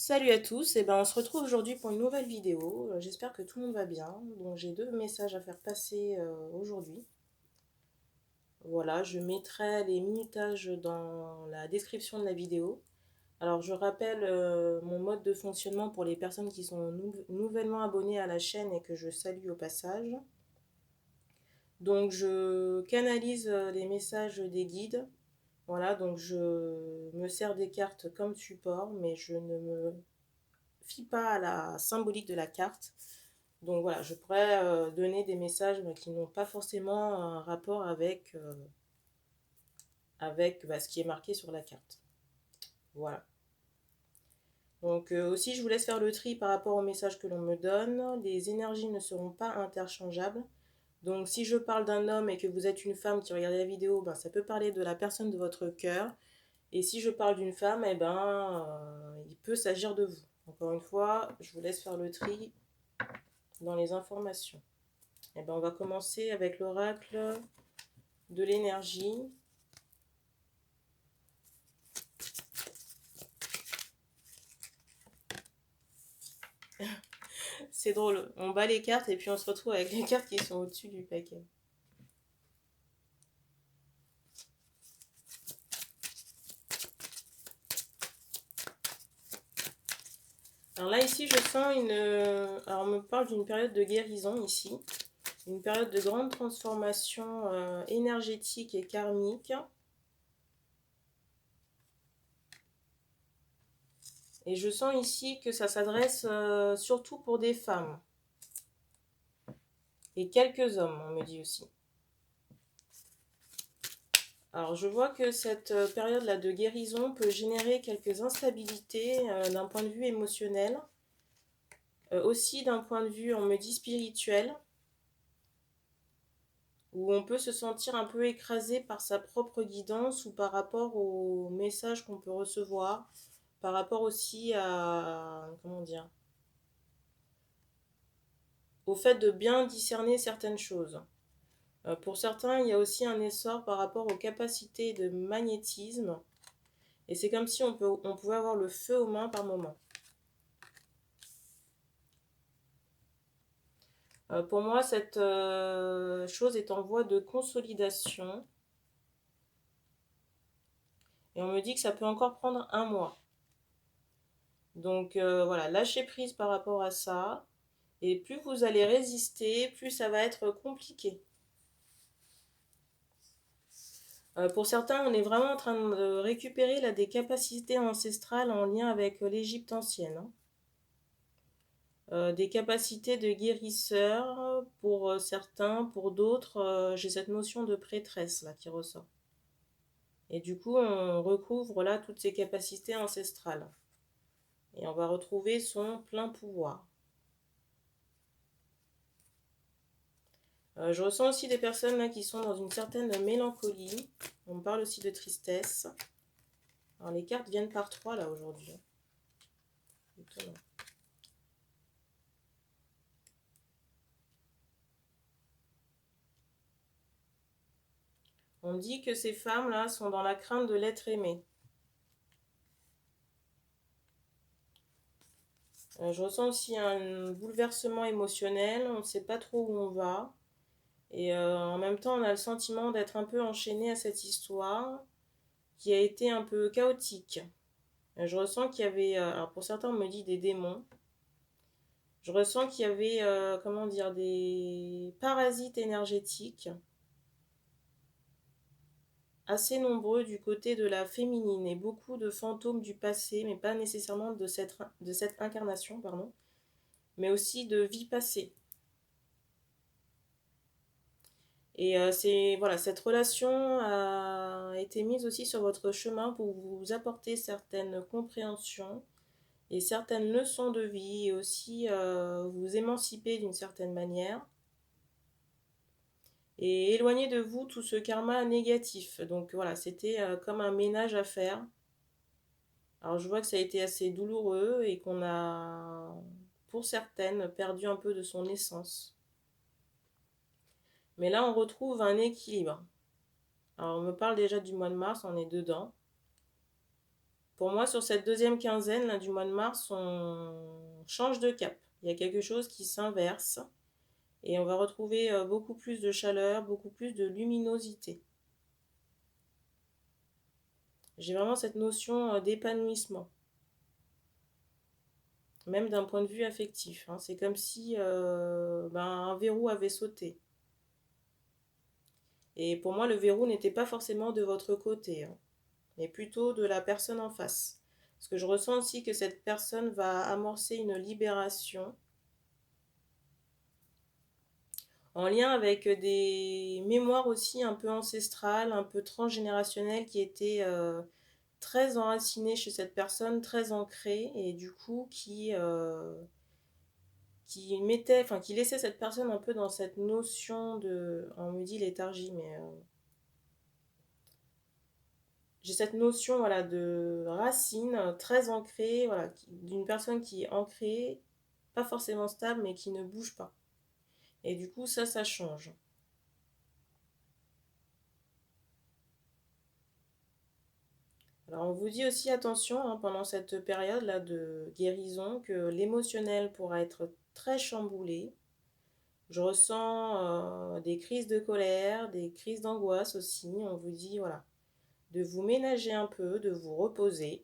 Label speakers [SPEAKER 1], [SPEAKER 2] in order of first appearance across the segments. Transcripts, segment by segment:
[SPEAKER 1] Salut à tous, on se retrouve aujourd'hui pour une nouvelle vidéo. J'espère que tout le monde va bien. Donc j'ai deux messages à faire passer aujourd'hui. Voilà, je mettrai les minutages dans la description de la vidéo. Alors je rappelle mon mode de fonctionnement pour les personnes qui sont nouvellement abonnées à la chaîne et que je salue au passage. Donc je canalise les messages des guides. Voilà, donc je me sers des cartes comme support, mais je ne me fie pas à la symbolique de la carte. Donc voilà, je pourrais donner des messages qui n'ont pas forcément un rapport avec ce qui est marqué sur la carte. Voilà. Donc aussi, je vous laisse faire le tri par rapport aux messages que l'on me donne. Les énergies ne seront pas interchangeables. Donc si je parle d'un homme et que vous êtes une femme qui regarde la vidéo, ça peut parler de la personne de votre cœur. Et si je parle d'une femme, il peut s'agir de vous. Encore une fois, je vous laisse faire le tri dans les informations. On va commencer avec l'oracle de l'énergie. C'est drôle, on bat les cartes et puis on se retrouve avec les cartes qui sont au-dessus du paquet. Alors là ici je sens une... Alors on me parle d'une période de guérison ici. Une période de grande transformation énergétique et karmique. Et je sens ici que ça s'adresse surtout pour des femmes. Et quelques hommes, on me dit aussi. Alors je vois que cette période-là de guérison peut générer quelques instabilités d'un point de vue émotionnel. Aussi d'un point de vue, on me dit spirituel. Où on peut se sentir un peu écrasé par sa propre guidance ou par rapport aux messages qu'on peut recevoir, par rapport aussi à, comment dire, au fait de bien discerner certaines choses. Pour certains, il y a aussi un essor par rapport aux capacités de magnétisme, et c'est comme si on pouvait avoir le feu aux mains par moment. Pour moi, cette chose est en voie de consolidation. Et on me dit que ça peut encore prendre un mois. Donc voilà, lâchez prise par rapport à ça. Et plus vous allez résister, plus ça va être compliqué. Pour certains, on est vraiment en train de récupérer là, des capacités ancestrales en lien avec l'Égypte ancienne. Des capacités de guérisseur pour certains, pour d'autres, j'ai cette notion de prêtresse là qui ressort. Et du coup, on recouvre là toutes ces capacités ancestrales. Et on va retrouver son plein pouvoir. Je ressens aussi des personnes là qui sont dans une certaine mélancolie. On me parle aussi de tristesse. Alors les cartes viennent par 3 là aujourd'hui. Étonnant. On dit que ces femmes là sont dans la crainte de l'être aimé. Je ressens aussi un bouleversement émotionnel. On ne sait pas trop où on va. Et en même temps, on a le sentiment d'être un peu enchaîné à cette histoire qui a été un peu chaotique. Je ressens qu'il y avait, alors pour certains on me dit des démons. Je ressens qu'il y avait, comment dire, des parasites énergétiques assez nombreux du côté de la féminine et beaucoup de fantômes du passé, mais pas nécessairement de cette incarnation, pardon, mais aussi de vie passée. Et voilà, cette relation a été mise aussi sur votre chemin pour vous apporter certaines compréhensions et certaines leçons de vie et aussi vous émanciper d'une certaine manière et éloigner de vous tout ce karma négatif. Donc voilà, c'était comme un ménage à faire. Alors je vois que ça a été assez douloureux et qu'on a, pour certaines, perdu un peu de son essence. Mais là, on retrouve un équilibre. Alors on me parle déjà du mois de mars, on est dedans. Pour moi, sur cette deuxième quinzaine là, du mois de mars, on change de cap. Il y a quelque chose qui s'inverse et on va retrouver beaucoup plus de chaleur, beaucoup plus de luminosité. J'ai vraiment cette notion d'épanouissement, même d'un point de vue affectif, hein. C'est comme si un verrou avait sauté. Et pour moi, le verrou n'était pas forcément de votre côté, hein, mais plutôt de la personne en face. Parce que je ressens aussi que cette personne va amorcer une libération en lien avec des mémoires aussi un peu ancestrales, un peu transgénérationnelles qui étaient très enracinées chez cette personne, très ancrées, et du coup qui laissait cette personne un peu dans cette notion de, on me dit léthargie, mais j'ai cette notion voilà, de racine très ancrée, voilà, d'une personne qui est ancrée, pas forcément stable, mais qui ne bouge pas. Et du coup, ça change. Alors, on vous dit aussi attention hein, pendant cette période-là de guérison que l'émotionnel pourra être très chamboulé. Je ressens des crises de colère, des crises d'angoisse aussi. On vous dit, voilà, de vous ménager un peu, de vous reposer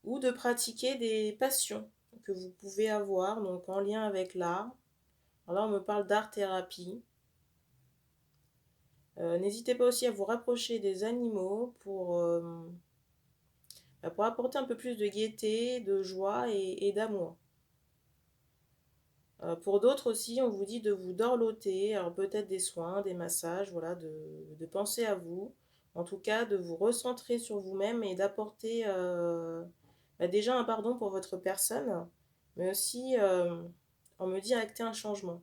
[SPEAKER 1] ou de pratiquer des passions que vous pouvez avoir donc en lien avec l'art. Alors là, on me parle d'art-thérapie. N'hésitez pas aussi à vous rapprocher des animaux pour apporter un peu plus de gaieté, de joie et d'amour. Pour d'autres aussi, on vous dit de vous dorloter, alors peut-être des soins, des massages, voilà, de penser à vous, en tout cas de vous recentrer sur vous-même et d'apporter déjà un pardon pour votre personne, mais aussi on me dit acter un changement.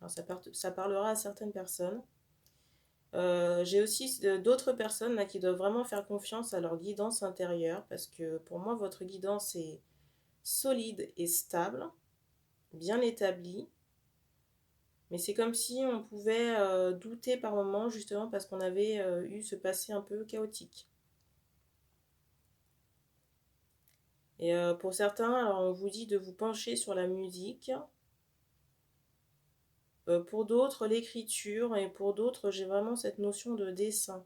[SPEAKER 1] Alors ça parlera à certaines personnes. J'ai aussi d'autres personnes là, qui doivent vraiment faire confiance à leur guidance intérieure parce que pour moi, votre guidance est solide et stable, bien établie. Mais c'est comme si on pouvait douter par moments justement parce qu'on avait eu ce passé un peu chaotique. Et pour certains, alors on vous dit de vous pencher sur la musique. Pour d'autres, l'écriture. Et pour d'autres, j'ai vraiment cette notion de dessin.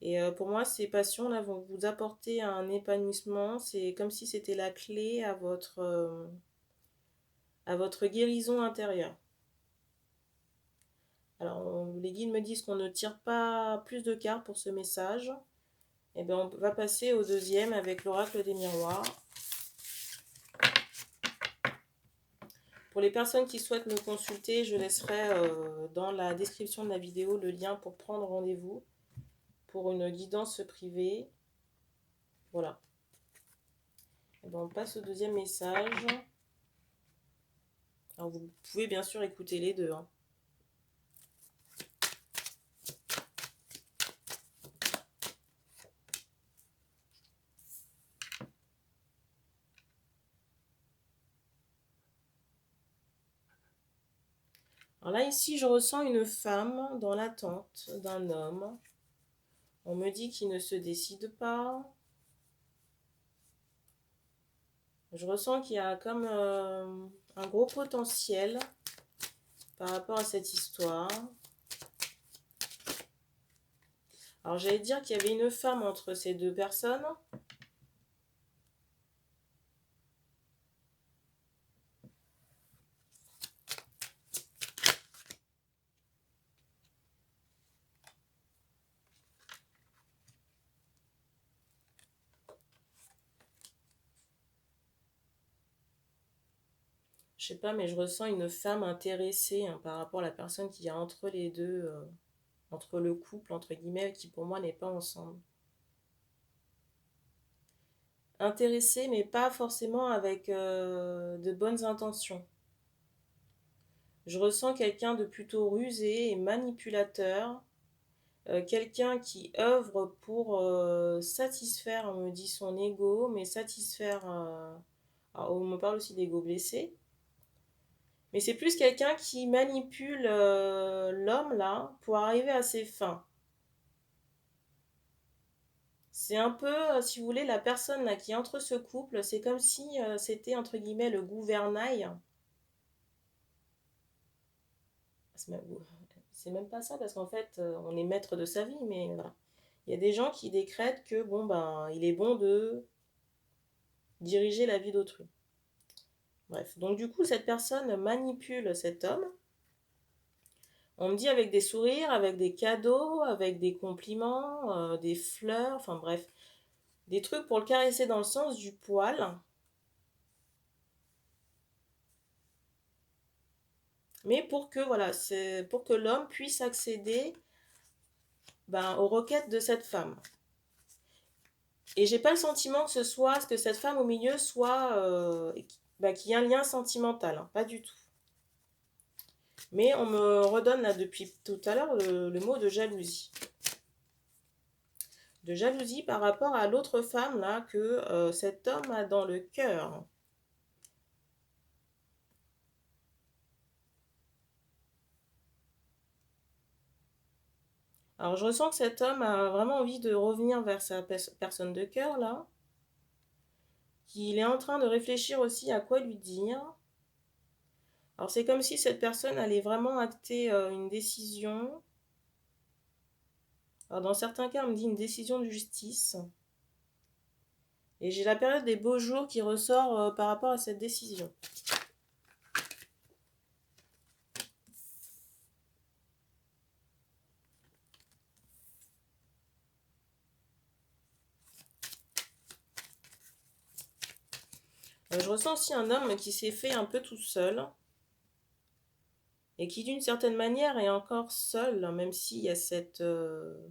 [SPEAKER 1] Et pour moi, ces passions-là vont vous apporter un épanouissement. C'est comme si c'était la clé à votre guérison intérieure. Alors, les guides me disent qu'on ne tire pas plus de cartes pour ce message. Et bien, on va passer au deuxième avec l'oracle des miroirs. Pour les personnes qui souhaitent me consulter, je laisserai dans la description de la vidéo le lien pour prendre rendez-vous pour une guidance privée. Voilà. Et bien, on passe au deuxième message. Alors, vous pouvez bien sûr écouter les deux, hein. Alors là, ici, je ressens une femme dans l'attente d'un homme. On me dit qu'il ne se décide pas. Je ressens qu'il y a comme un gros potentiel par rapport à cette histoire. Alors j'allais dire qu'il y avait une femme entre ces deux personnes. Je sais pas, mais je ressens une femme intéressée hein, par rapport à la personne qu'il y a entre les deux, entre le couple, entre guillemets, qui pour moi n'est pas ensemble. Intéressée, mais pas forcément avec de bonnes intentions. Je ressens quelqu'un de plutôt rusé et manipulateur, quelqu'un qui œuvre pour satisfaire, on me dit son ego, mais satisfaire, alors on me parle aussi d'ego blessé, Mais c'est plus quelqu'un qui manipule l'homme là pour arriver à ses fins. C'est un peu, si vous voulez, la personne là qui est entre ce couple, c'est comme si c'était entre guillemets le gouvernail. C'est même pas ça parce qu'en fait, on est maître de sa vie, mais voilà. Il y a des gens qui décrètent que bon ben, il est bon de diriger la vie d'autrui. Bref, donc du coup, cette personne manipule cet homme. On me dit avec des sourires, avec des cadeaux, avec des compliments, des fleurs, enfin bref, des trucs pour le caresser dans le sens du poil. Mais pour que voilà, c'est pour que l'homme puisse accéder ben, aux requêtes de cette femme. Et j'ai pas le sentiment que ce soit que cette femme au milieu soit ben, qu'il y ait un lien sentimental, hein, pas du tout. Mais on me redonne là depuis tout à l'heure le mot de jalousie. De jalousie par rapport à l'autre femme là que cet homme a dans le cœur. Alors je ressens que cet homme a vraiment envie de revenir vers sa personne de cœur là, qu'il est en train de réfléchir aussi à quoi lui dire. Alors c'est comme si cette personne allait vraiment acter une décision. Alors dans certains cas on me dit une décision de justice. Et j'ai la période des beaux jours qui ressort par rapport à cette décision. Je ressens aussi un homme qui s'est fait un peu tout seul. Et qui d'une certaine manière est encore seul, même s'il y a cette... Alors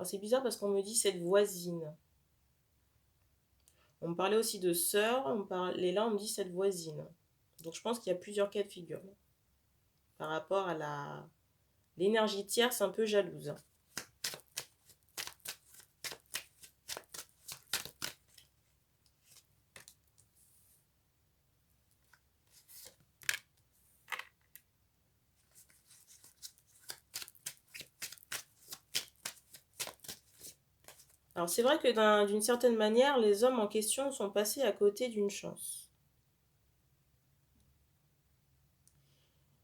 [SPEAKER 1] c'est bizarre parce qu'on me dit cette voisine. On me parlait aussi de sœur, et là on me dit cette voisine. Donc je pense qu'il y a plusieurs cas de figure. Par rapport à l'énergie tierce un peu jalouse. Alors c'est vrai que d'une certaine manière, les hommes en question sont passés à côté d'une chance.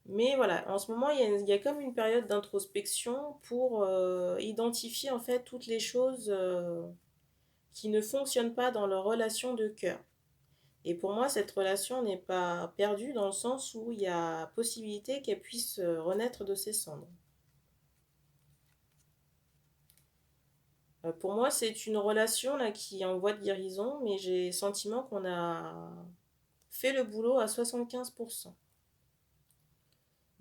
[SPEAKER 1] Mais voilà, en ce moment, il y a comme une période d'introspection pour identifier en fait toutes les choses qui ne fonctionnent pas dans leur relation de cœur. Et pour moi, cette relation n'est pas perdue dans le sens où il y a possibilité qu'elle puisse renaître de ses cendres. Pour moi, c'est une relation là, qui est en voie de guérison, mais j'ai le sentiment qu'on a fait le boulot à 75%.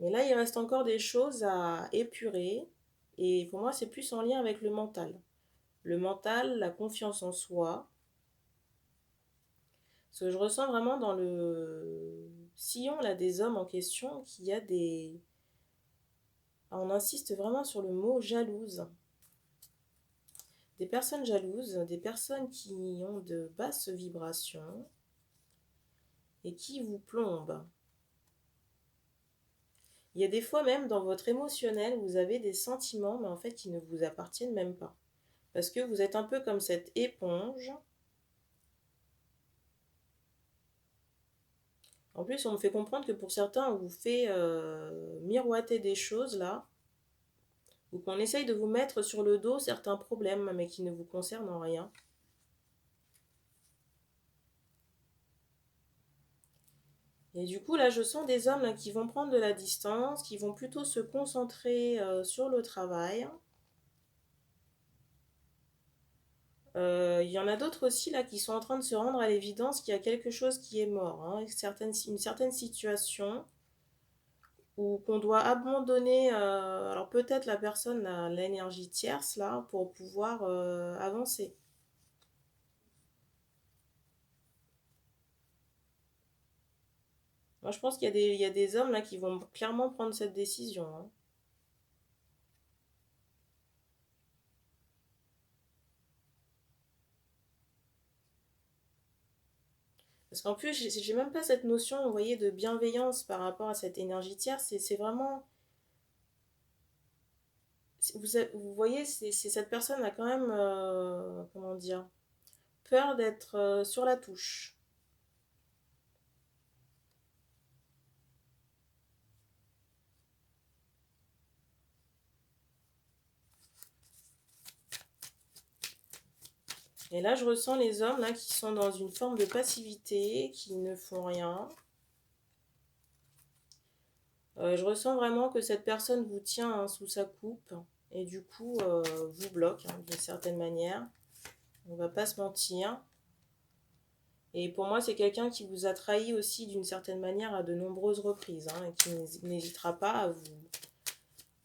[SPEAKER 1] Mais là, il reste encore des choses à épurer, et pour moi, c'est plus en lien avec le mental. Le mental, la confiance en soi. Parce que je ressens vraiment dans le sillon là, des hommes en question qu'il y a des... On insiste vraiment sur le mot jalouse. Des personnes jalouses, des personnes qui ont de basses vibrations et qui vous plombent. Il y a des fois même dans votre émotionnel, vous avez des sentiments, mais en fait qui ne vous appartiennent même pas. Parce que vous êtes un peu comme cette éponge. En plus, on me fait comprendre que pour certains, on vous fait miroiter des choses là, ou qu'on essaye de vous mettre sur le dos certains problèmes, mais qui ne vous concernent en rien. Et du coup, là, je sens des hommes là, qui vont prendre de la distance, qui vont plutôt se concentrer sur le travail. Il y en a d'autres aussi là qui sont en train de se rendre à l'évidence qu'il y a quelque chose qui est mort, hein, une certaine situation ou qu'on doit abandonner. Alors peut-être la personne a l'énergie tierce là pour pouvoir avancer. Moi, je pense il y a des hommes là qui vont clairement prendre cette décision, hein. Parce qu'en plus, j'ai même pas cette notion, vous voyez, de bienveillance par rapport à cette énergie tierce. C'est vraiment... Vous voyez, c'est cette personne a quand même, comment dire, peur d'être sur la touche. Et là, je ressens les hommes là qui sont dans une forme de passivité, qui ne font rien. Je ressens vraiment que cette personne vous tient hein, sous sa coupe et du coup vous bloque hein, d'une certaine manière. On va pas se mentir. Et pour moi, c'est quelqu'un qui vous a trahi aussi d'une certaine manière à de nombreuses reprises hein, et qui n'hésitera pas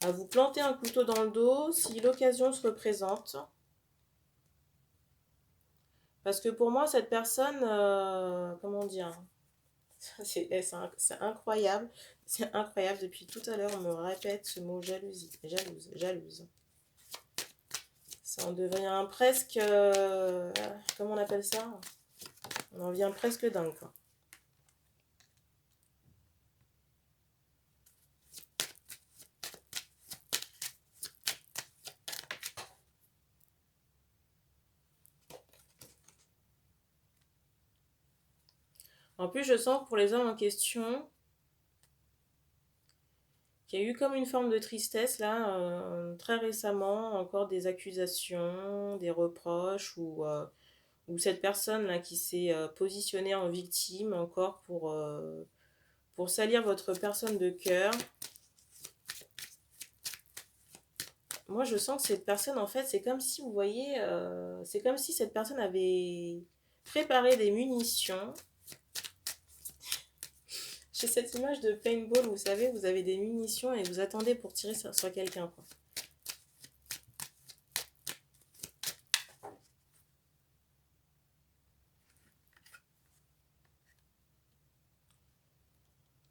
[SPEAKER 1] à vous planter un couteau dans le dos si l'occasion se représente. Parce que pour moi, cette personne, comment dire, c'est incroyable. C'est incroyable. Depuis tout à l'heure, on me répète ce mot jalousie. Jalouse, jalouse. Ça en devient presque... comment on appelle ça? On en vient presque dingue, quoi. En plus, je sens que pour les hommes en question, qu'il y a eu comme une forme de tristesse, là, très récemment, encore des accusations, des reproches, ou cette personne-là qui s'est positionnée en victime encore pour salir votre personne de cœur. Moi, je sens que cette personne, en fait, c'est comme si, vous voyez, c'est comme si cette personne avait préparé des munitions. J'ai cette image de paintball, vous savez, vous avez des munitions et vous attendez pour tirer sur quelqu'un, quoi.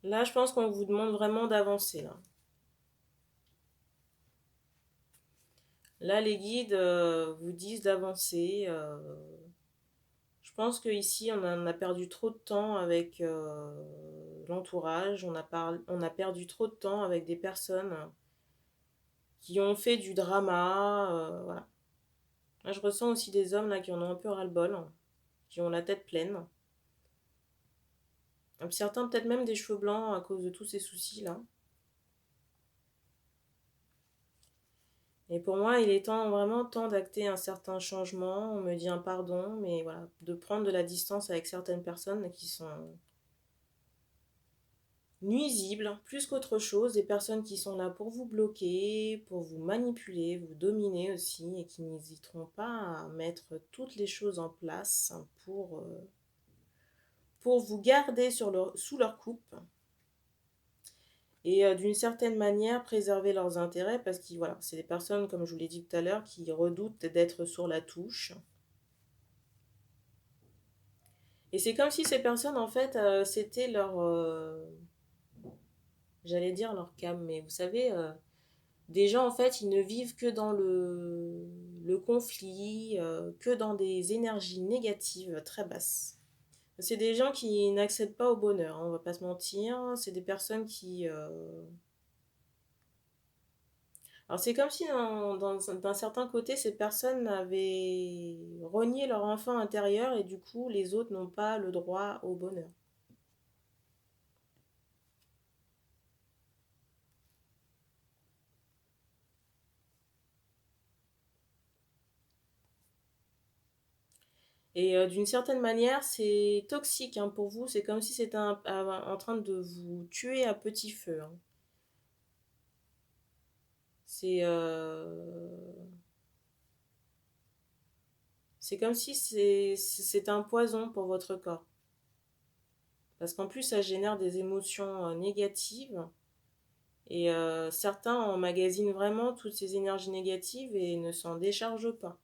[SPEAKER 1] Là, je pense qu'on vous demande vraiment d'avancer, là. Là, les guides vous disent d'avancer. Je pense qu'ici, on a perdu trop de temps avec l'entourage. On a perdu trop de temps avec des personnes qui ont fait du drama. Voilà. Là, je ressens aussi des hommes là, qui en ont un peu ras-le-bol, qui ont la tête pleine. Certains, peut-être même des cheveux blancs à cause de tous ces soucis-là. Et pour moi, il est vraiment temps d'acter un certain changement. On me dit un pardon, mais voilà, de prendre de la distance avec certaines personnes qui sont nuisibles, plus qu'autre chose, des personnes qui sont là pour vous bloquer, pour vous manipuler, vous dominer aussi, et qui n'hésiteront pas à mettre toutes les choses en place pour vous garder sous leur coupe, et d'une certaine manière préserver leurs intérêts, parce que voilà, c'est des personnes, comme je vous l'ai dit tout à l'heure, qui redoutent d'être sur la touche. Et c'est comme si ces personnes, en fait, c'était leur... j'allais dire leur cam, mais vous savez, des gens, en fait, ils ne vivent que dans le conflit, que dans des énergies négatives très basses. C'est des gens qui n'accèdent pas au bonheur, hein, on va pas se mentir. C'est des personnes qui... Alors c'est comme si d'un certain côté, ces personnes avaient renié leur enfant intérieur et du coup, les autres n'ont pas le droit au bonheur. Et d'une certaine manière, c'est toxique hein, pour vous. C'est comme si c'était en train de vous tuer à petit feu. Hein. C'est comme si c'est un poison pour votre corps. Parce qu'en plus, ça génère des émotions négatives. Et certains emmagasinent vraiment toutes ces énergies négatives et ne s'en déchargent pas.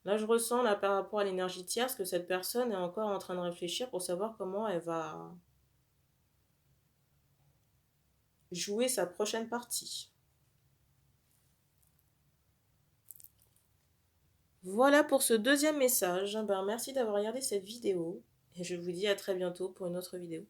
[SPEAKER 1] Là, je ressens, là, par rapport à l'énergie tierce, que cette personne est encore en train de réfléchir pour savoir comment elle va jouer sa prochaine partie. Voilà pour ce deuxième message. Ben, merci d'avoir regardé cette vidéo et je vous dis à très bientôt pour une autre vidéo.